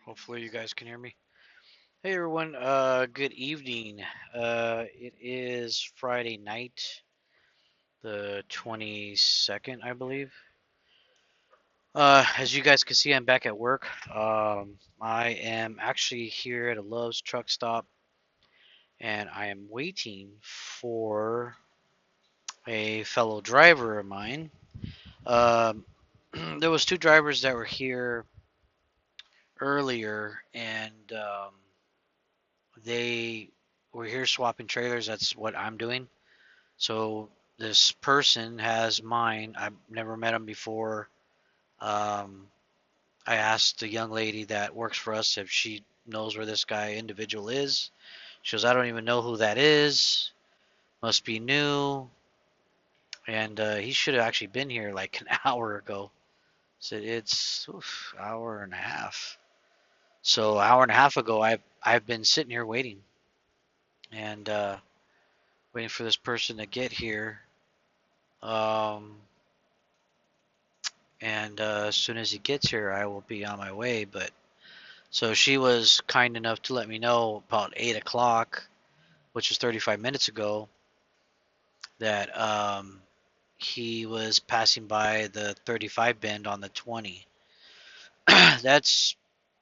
Hopefully you guys can hear me. Hey everyone, good evening. It is Friday night, the 22nd, I believe. As you guys can see, I'm back at work. I am actually here at a Love's truck stop, and I am waiting for a fellow driver of mine. Um, there was two drivers that were here earlier, and they were here swapping trailers. That's what I'm doing. So this person has mine. I've never met him before. Um, I asked the young lady that works for us if she knows where this guy individual is. She goes, I don't even know who that is. Must be new. And he should have actually been here like an hour ago. Said it's hour and a half. So hour and a half ago, I've been sitting here waiting and waiting for this person to get here. Um, and as soon as he gets here, I will be on my way. But so she was kind enough to let me know about 8 o'clock, which was 35 minutes ago, that he was passing by the 35 bend on the 20. That's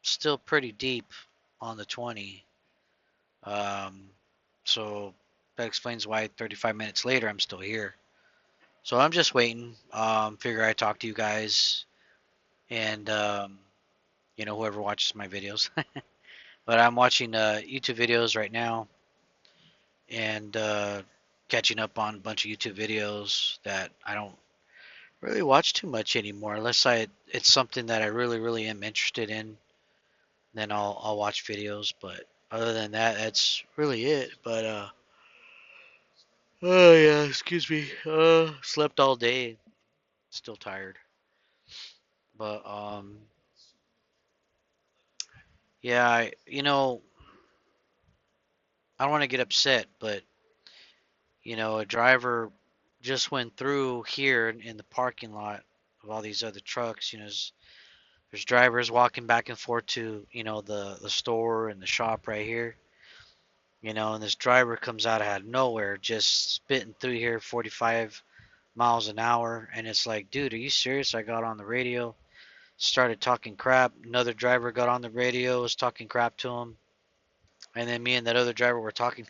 still pretty deep on the 20. Um, so that explains why 35 minutes later I'm still here. So I'm just waiting. Figure I talk to you guys and whoever watches my videos. But I'm watching YouTube videos right now and catching up on a bunch of YouTube videos that I don't really watch too much anymore, unless it's something that I really am interested in. Then I'll watch videos. But other than that, that's really it. But oh yeah, excuse me. Slept all day, still tired. But yeah, I don't want to get upset, but a driver just went through here in the parking lot of all these other trucks. There's drivers walking back and forth to, the store and the shop right here. And this driver comes out of nowhere, just spitting through here 45 miles an hour. And it's like, dude, are you serious? I got on the radio, started talking crap. Another driver got on the radio, was talking crap to him. And then me and that other driver were talking.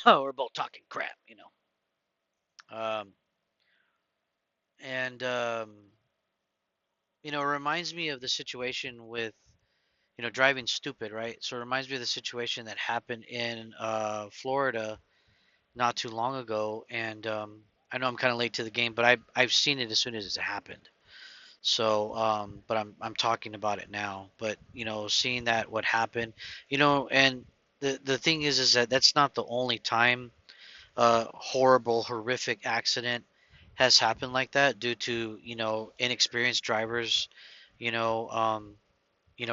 We're both talking crap. Um, and it reminds me of the situation with driving stupid, right? So it reminds me of the situation that happened in Florida not too long ago, and I know I'm kind of late to the game, but I've seen it as soon as it happened. So, but I'm talking about it now. But seeing that what happened, and the thing is that that's not the only time horrible, horrific accident has happened like that due to inexperienced drivers, you know, um,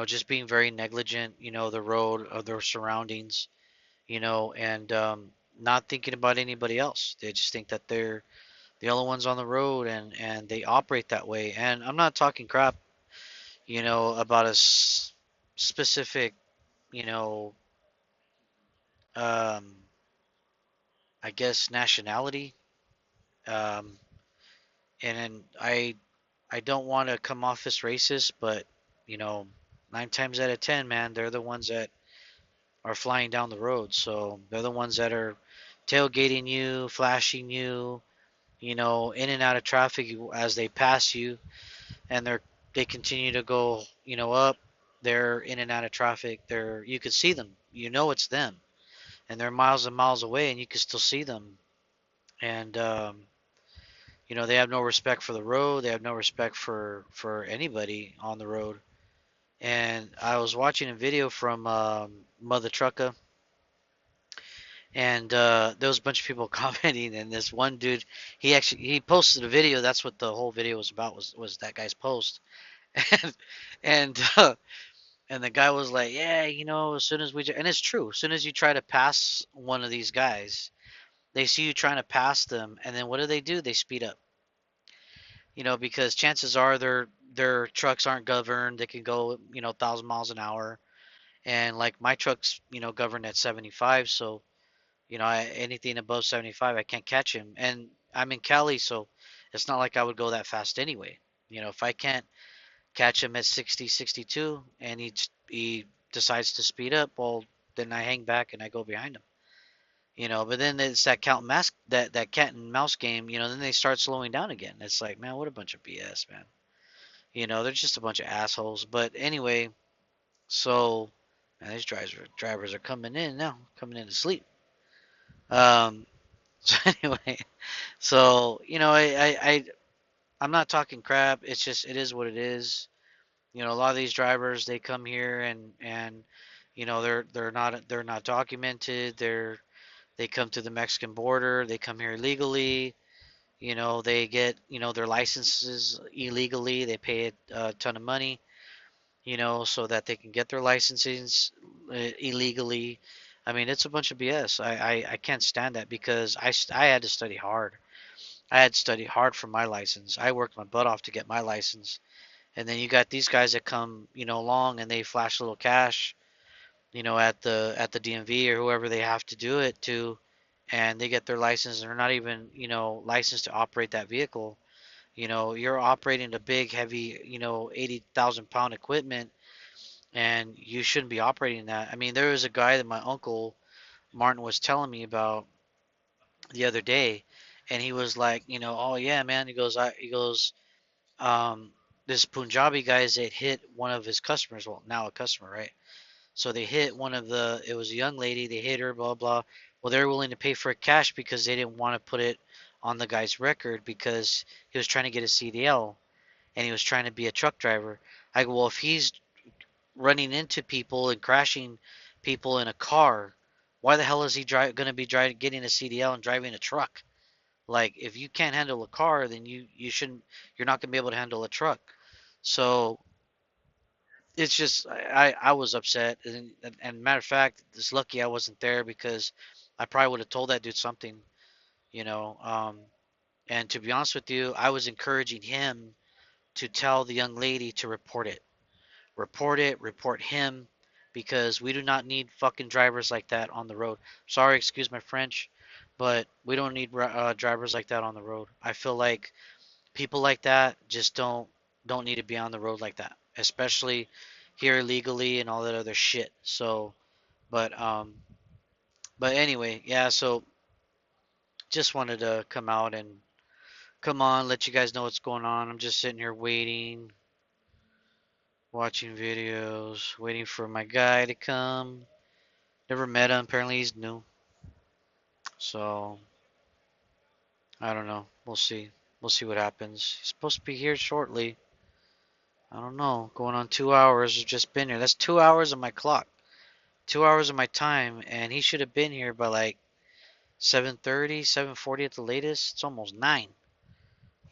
just being very negligent, the road or their surroundings, and not thinking about anybody else. They just think that they're the only ones on the road, and they operate that way. And I'm not talking crap, about specific, you know, um, I guess nationality. Um, and I don't want to come off as racist, but you know, 9 times out of 10, man, they're the ones that are flying down the road. So they're the ones that are tailgating you, flashing you, in and out of traffic as they pass you, and they continue to go, up. They're in and out of traffic. You can see them. It's them, and they're miles and miles away, and you can still see them. And they have no respect for the road. They have no respect for anybody on the road. And I was watching a video from Mother Trucka, and there was a bunch of people commenting. And this one dude, he posted a video. That's what the whole video was about. Was that guy's post? and and and the guy was like, yeah, as soon as and it's true. As soon as you try to pass one of these guys, they see you trying to pass them, and then what do? They speed up. because chances are their trucks aren't governed. They can go, 1,000 miles an hour, and like my truck's, governed at 75. So, anything above 75, I can't catch him. And I'm in Cali, so it's not like I would go that fast anyway. If I can't catch him at 60, 62, and he decides to speed up, well, then I hang back and I go behind him. But then it's that cat and mouse game. Then they start slowing down again. It's like, man, what a bunch of BS, man. They're just a bunch of assholes. But anyway, so man, these drivers are coming in now, coming in to sleep. Um, so anyway, so I'm not talking crap. It's just it is what it is. A lot of these drivers, they come here and they're not documented. They come to the Mexican border. They come here illegally. They get their licenses illegally. They pay a ton of money, so that they can get their licenses illegally. I mean, it's a bunch of BS. I can't stand that because I had to study hard. I had to study hard for my license. I worked my butt off to get my license. And then you got these guys that come, along and they flash a little cash, at the DMV or whoever they have to do it to, and they get their license and they're not even, licensed to operate that vehicle. You're operating a big, heavy, 80,000 pound equipment, and you shouldn't be operating that. I mean, there was a guy that my uncle Martin was telling me about the other day, and he was like, oh yeah, man. He goes, this Punjabi guys that hit one of his customers, well, now a customer, right? So they hit it was a young lady, they hit her, blah, blah. Well, they were willing to pay for it cash because they didn't want to put it on the guy's record because he was trying to get a CDL and he was trying to be a truck driver. I go, well, if he's running into people and crashing people in a car, why the hell is he going to be getting a CDL and driving a truck? Like, if you can't handle a car, then you shouldn't. You're not going to be able to handle a truck. So it's just I was upset, and matter of fact, it's lucky I wasn't there because I probably would have told that dude something, you know. And to be honest with you, I was encouraging him to tell the young lady to report him, because we do not need fucking drivers like that on the road. Sorry, excuse my French, but we don't need drivers like that on the road. I feel like people like that just don't need to be on the road like that, especially here illegally and all that other shit. So, but but anyway, yeah. So just wanted to come out and come on, let you guys know what's going on. I'm just sitting here waiting, watching videos, waiting for my guy to come. Never met him. Apparently he's new. So I don't know. We'll see. We'll see what happens. He's supposed to be here shortly. I don't know. Going on 2 hours. I've just been here. That's 2 hours of my clock. 2 hours of my time, and he should have been here by like 7:30, 7:40 at the latest. It's almost 9.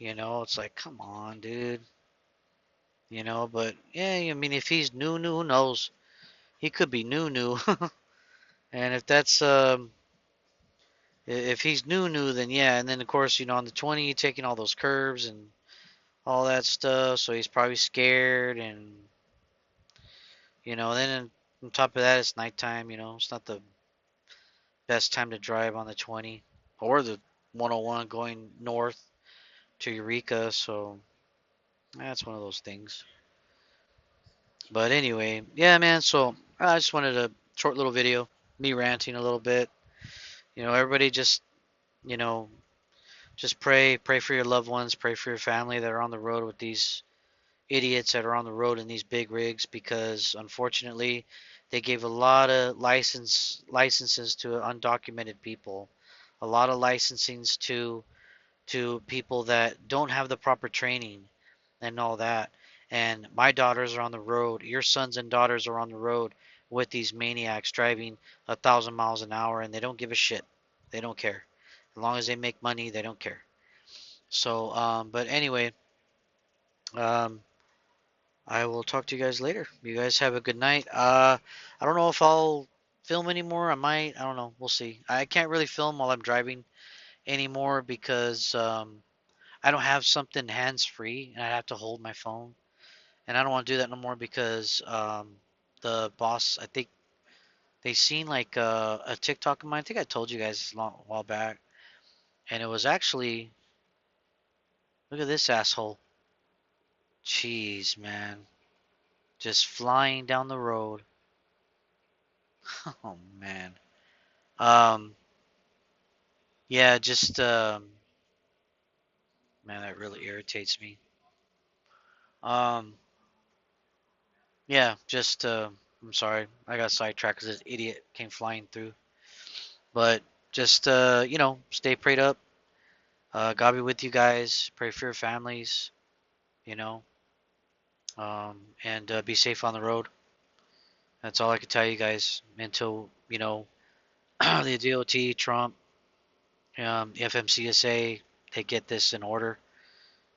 It's like, come on, dude. But yeah, I mean, if he's new, who knows? He could be new. And if he's new, then yeah. And then of course, on the 20, taking all those curves and all that stuff, so he's probably scared. And then on top of that, it's nighttime. It's not the best time to drive on the 20 or the 101 going north to Eureka. So that's one of those things. But anyway, yeah, man. So I just wanted a short little video, me ranting a little bit. Everybody you know, just pray for your loved ones, pray for your family that are on the road with these idiots that are on the road in these big rigs, because unfortunately they gave a lot of licenses to undocumented people, a lot of licensings to people that don't have the proper training and all that. And my daughters are on the road. Your sons and daughters are on the road with these maniacs driving 1,000 miles an hour, and they don't give a shit. They don't care. As long as they make money, they don't care. So, but anyway, um, I will talk to you guys later. You guys have a good night. I don't know if I'll film anymore. I might. I don't know. We'll see. I can't really film while I'm driving anymore because I don't have something hands free and I have to hold my phone. And I don't want to do that no more because the boss, I think they seen like a TikTok of mine. I think I told you guys a long while back, and it was actually, look at this asshole. Jeez, man, just flying down the road. Oh man. Um, yeah, just man, that really irritates me. Um, yeah, just I'm sorry, I got sidetracked because this idiot came flying through. But just stay prayed up. God be with you guys. Pray for your families. You know, and be safe on the road. That's all I can tell you guys until the DOT, Trump, FMCSA, they get this in order,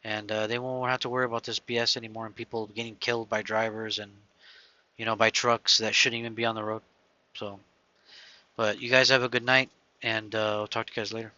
and they won't have to worry about this BS anymore and people getting killed by drivers and by trucks that shouldn't even be on the road. So, but you guys have a good night, and I'll talk to you guys later.